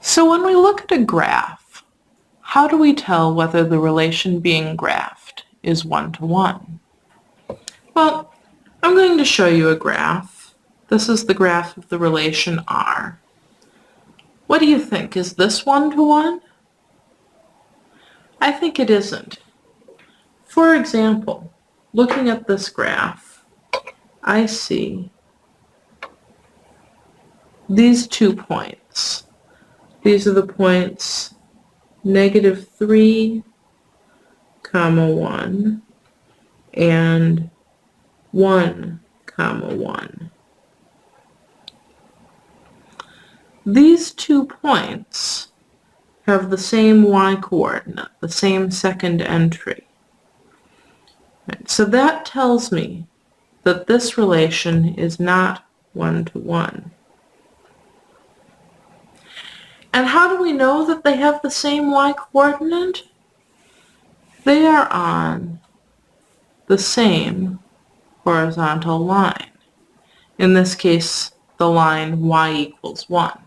So when we look at a graph, how do we tell whether the relation being graphed is one-to-one? Well, I'm going to show you a graph. This is the graph of the relation R. What do you think? Is this one-to-one? I think it isn't. For example, looking at this graph, I see these 2 points. These are the points -3, 1, and 1, 1. These 2 points have the same y-coordinate, the same second entry. Right, so that tells me that this relation is not one-to-one. And how do we know that they have the same y-coordinate? They are on the same horizontal line. In this case, the line y = 1.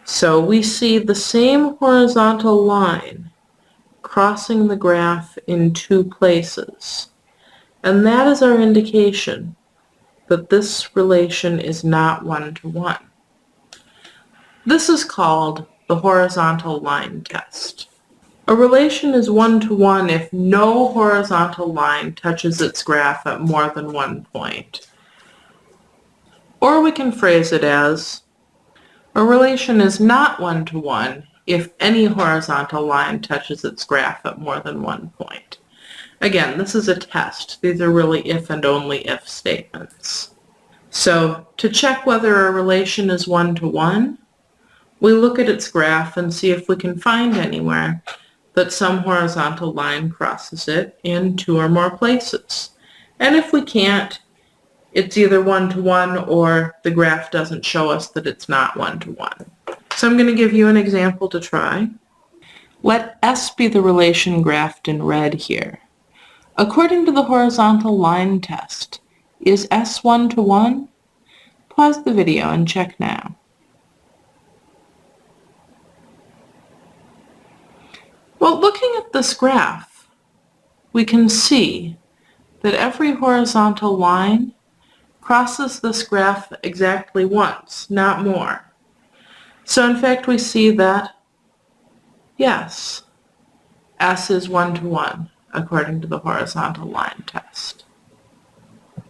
So we see the same horizontal line crossing the graph in 2 places. And that is our indication that this relation is not one-to-one. This is called the horizontal line test. A relation is one-to-one if no horizontal line touches its graph at more than one point. Or we can phrase it as, a relation is not one-to-one if any horizontal line touches its graph at more than one point. Again, this is a test. These are really if and only if statements. So to check whether a relation is one-to-one, we look at its graph and see if we can find anywhere that some horizontal line crosses it in 2 or more places. And if we can't, it's either one-to-one or the graph doesn't show us that it's not one-to-one. So I'm going to give you an example to try. Let S be the relation graphed in red here. According to the horizontal line test, is S one-to-one? Pause the video and check now. Well, looking at this graph, we can see that every horizontal line crosses this graph exactly once, not more. So in fact, we see that, yes, S is one-to-one according to the horizontal line test.